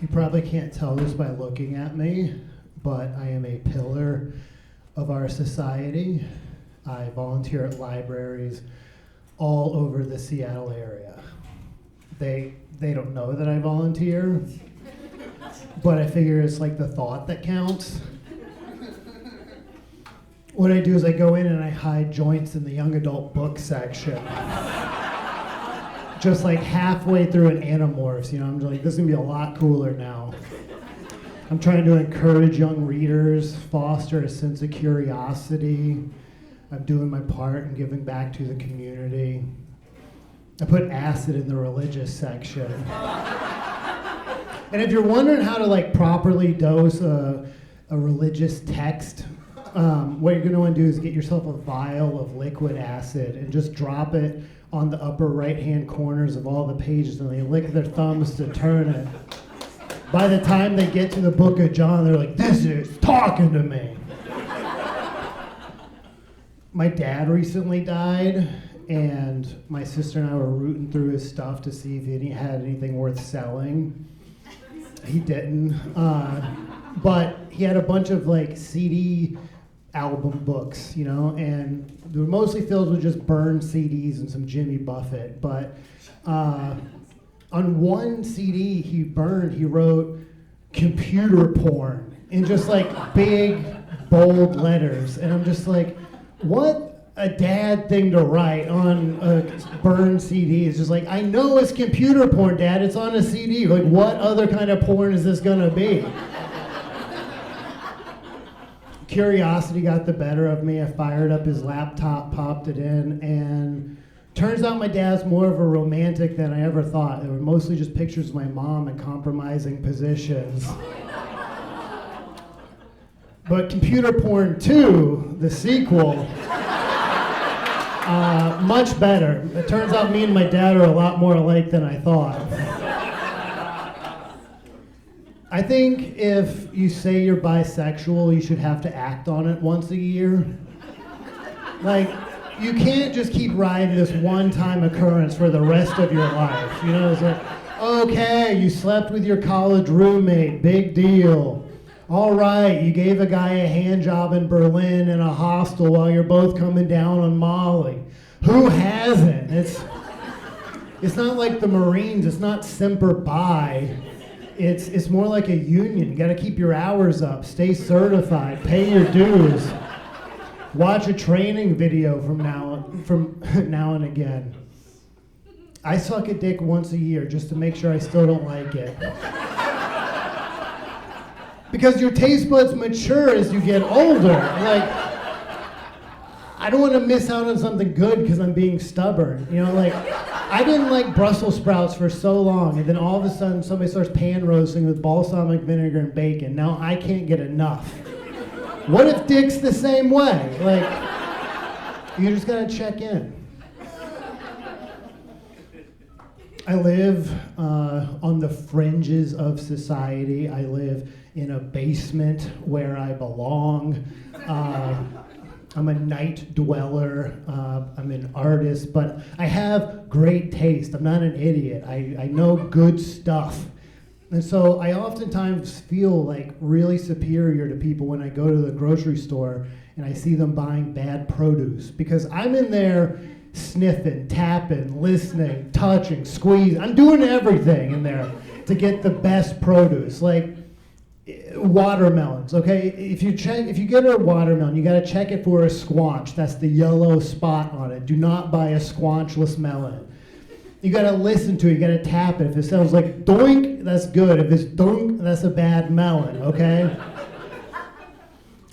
You probably can't tell this by looking at me, but I am a pillar of our society. I volunteer at libraries all over the Seattle area. They don't know that I volunteer, but I figure it's like the thought that counts. What I do is I go in and I hide joints in the young adult book section. Just like halfway through an Animorphs, I'm just like, this is gonna be a lot cooler now. I'm trying to encourage young readers, foster a sense of curiosity. I'm doing my part and giving back to the community. I put acid in the religious section. And if you're wondering how to properly dose a religious text, what you're gonna want to do is get yourself a vial of liquid acid and just drop it on the upper right-hand corners of all the pages, and they lick their thumbs to turn it. By the time they get to the book of John, they're like, this is talking to me. My dad recently died, and my sister and I were rooting through his stuff to see if he had anything worth selling. He didn't, but he had a bunch of CD album books, and they were mostly filled with just burned CDs and some Jimmy Buffett. But on one CD he burned, he wrote computer porn in just big, bold letters. And I'm just like, what a dad thing to write on a burned CD. It's just I know it's computer porn, Dad, it's on a CD. What other kind of porn is this gonna be? Curiosity got the better of me. I fired up his laptop, popped it in, and turns out my dad's more of a romantic than I ever thought. They were mostly just pictures of my mom in compromising positions. But Computer Porn 2, the sequel, much better. It turns out me and my dad are a lot more alike than I thought. I think if you say you're bisexual, you should have to act on it once a year. You can't just keep riding this one-time occurrence for the rest of your life. It's okay, you slept with your college roommate, big deal. All right, you gave a guy a hand job in Berlin in a hostel while you're both coming down on Molly. Who hasn't? It's not like the Marines, it's not Semper Fi. It's more like a union. You got to keep your hours up, stay certified, pay your dues, watch a training video from now and again. I suck a dick once a year just to make sure I still don't like it. Because your taste buds mature as you get older. I don't want to miss out on something good because I'm being stubborn. I didn't like Brussels sprouts for so long, and then all of a sudden somebody starts pan roasting with balsamic vinegar and bacon. Now I can't get enough. What if dick's the same way? You just gotta check in. I live on the fringes of society. I live in a basement where I belong. I'm a night dweller, I'm an artist, but I have great taste. I'm not an idiot. I know good stuff. And so I oftentimes feel really superior to people when I go to the grocery store and I see them buying bad produce, because I'm in there sniffing, tapping, listening, touching, squeezing. I'm doing everything in there to get the best produce. Watermelons, okay? If you get a watermelon, you gotta check it for a squanch. That's the yellow spot on it. Do not buy a squanchless melon. You gotta listen to it, you gotta tap it. If it sounds like doink, that's good. If it's doink, that's a bad melon, okay?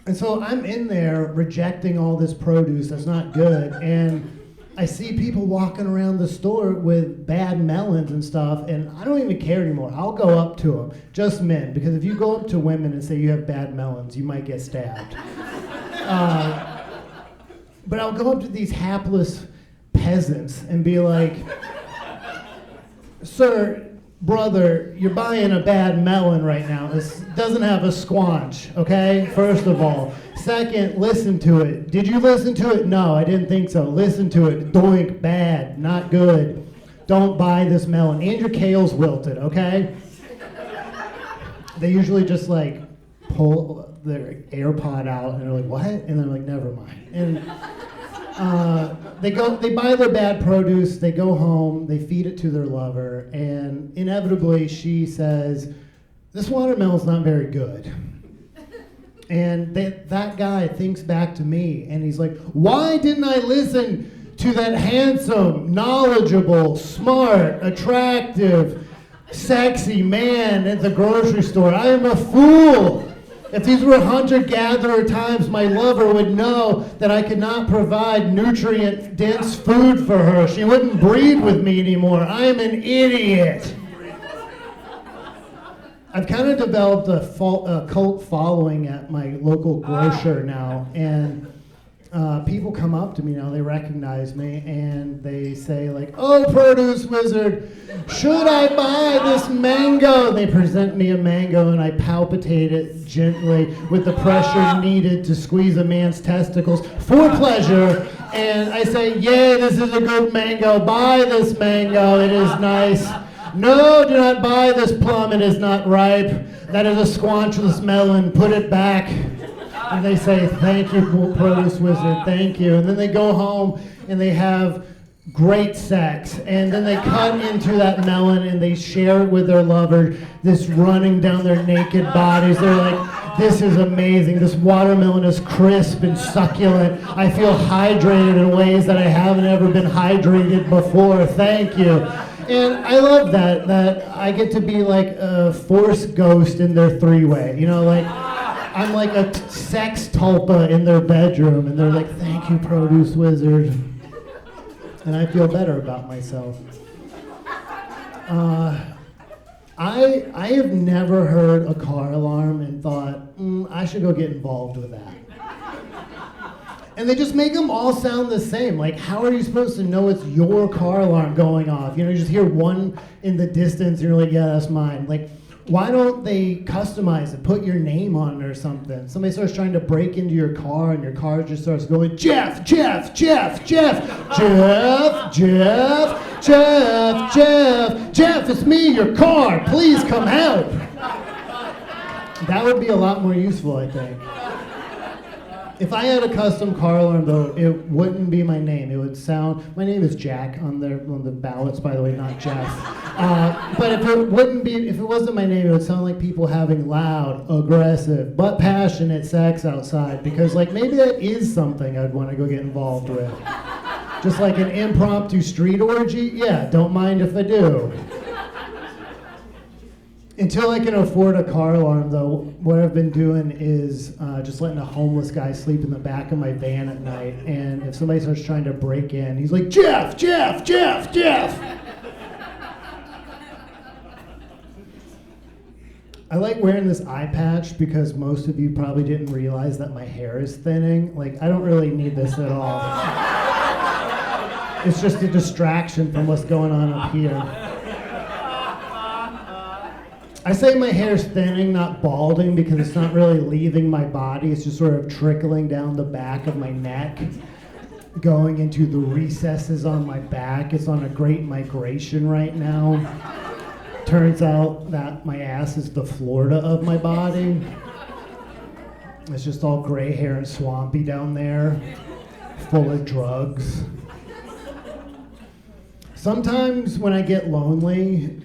And so I'm in there rejecting all this produce that's not good, and I see people walking around the store with bad melons and stuff, and I don't even care anymore. I'll go up to them, just men, because if you go up to women and say you have bad melons, you might get stabbed. But I'll go up to these hapless peasants and be like, sir, brother, you're buying a bad melon right now. This doesn't have a squanch, okay? First of all. Second, listen to it. Did you listen to it? No, I didn't think so. Listen to it. Doink, bad, not good. Don't buy this melon. And your kale's wilted, okay? they usually just like pull their AirPod out and they're like, what? And they're like, never mind. And they buy their bad produce, they go home, they feed it to their lover, and inevitably she says, this watermelon's not very good. And that guy thinks back to me and he's like, why didn't I listen to that handsome, knowledgeable, smart, attractive, sexy man at the grocery store? I am a fool. If these were hunter-gatherer times, my lover would know that I could not provide nutrient-dense food for her. She wouldn't breed with me anymore. I am an idiot. I've kind of developed a cult following at my local grocer now, and people come up to me now, they recognize me, and they say like, oh, produce wizard, should I buy this mango? They present me a mango and I palpitate it gently with the pressure needed to squeeze a man's testicles for pleasure, and I say, yay, this is a good mango, buy this mango, it is nice. No, do not buy this plum, it is not ripe. That is a squanchless melon, put it back. And they say, thank you, produce wizard, thank you. And then they go home and they have great sex. And then they cut into that melon and they share it with their lover, this running down their naked bodies. They're like, this is amazing. This watermelon is crisp and succulent. I feel hydrated in ways that I haven't ever been hydrated before. Thank you. And I love that I get to be like a force ghost in their three-way. You know, like I'm like a sex tulpa in their bedroom, and they're like, thank you, produce wizard. And I feel better about myself. I have never heard a car alarm and thought, I should go get involved with that. And they just make them all sound the same. Like, how are you supposed to know it's your car alarm going off? You know, you just hear one in the distance, and you're like, yeah, that's mine. Like, why don't they customize it, put your name on it or something? Somebody starts trying to break into your car, and your car just starts going, Jeff, Jeff, Jeff, Jeff, Jeff, Jeff, Jeff, Jeff, Jeff, it's me, your car, please come help. That would be a lot more useful, I think. If I had a custom car alarm, though, it wouldn't be my name. It would sound, my name is Jack on the ballots, by the way, not Jeff. But if it wasn't my name, it would sound like people having loud, aggressive, but passionate sex outside. Because, like, maybe that is something I'd want to go get involved with. Just like an impromptu street orgy? Yeah, don't mind if I do. Until I can afford a car alarm, though, what I've been doing is just letting a homeless guy sleep in the back of my van at night. And if somebody starts trying to break in, he's like, Jeff, Jeff, Jeff, Jeff. I like wearing this eye patch because most of you probably didn't realize that my hair is thinning. Like, I don't really need this at all. It's just a distraction from what's going on up here. I say my hair's thinning, not balding, because it's not really leaving my body. It's just sort of trickling down the back of my neck, going into the recesses on my back. It's on a great migration right now. Turns out that my ass is the Florida of my body. It's just all gray hair and swampy down there, full of drugs. Sometimes when I get lonely,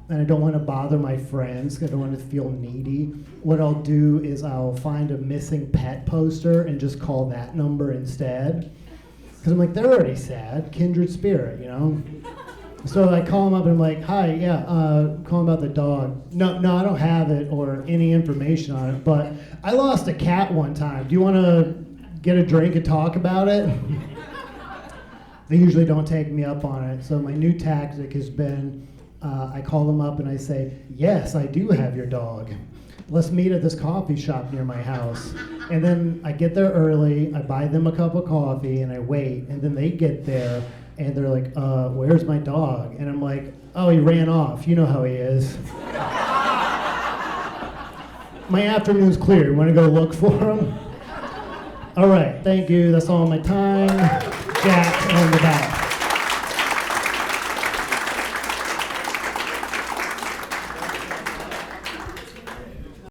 and I don't want to bother my friends, I don't want to feel needy, what I'll do is I'll find a missing pet poster and just call that number instead. Because I'm like, they're already sad, kindred spirit, you know? So I call them up and I'm like, hi, yeah, calling about the dog. No, I don't have it or any information on it, but I lost a cat one time. Do you want to get a drink and talk about it? They usually don't take me up on it. So my new tactic has been, I call them up and I say, yes, I do have your dog. Let's meet at this coffee shop near my house. And then I get there early, I buy them a cup of coffee, and I wait. And then they get there, and they're like, where's my dog? And I'm like, oh, he ran off. You know how he is. My afternoon's clear. You want to go look for him? All right, thank you. That's all my time. Jack on the back.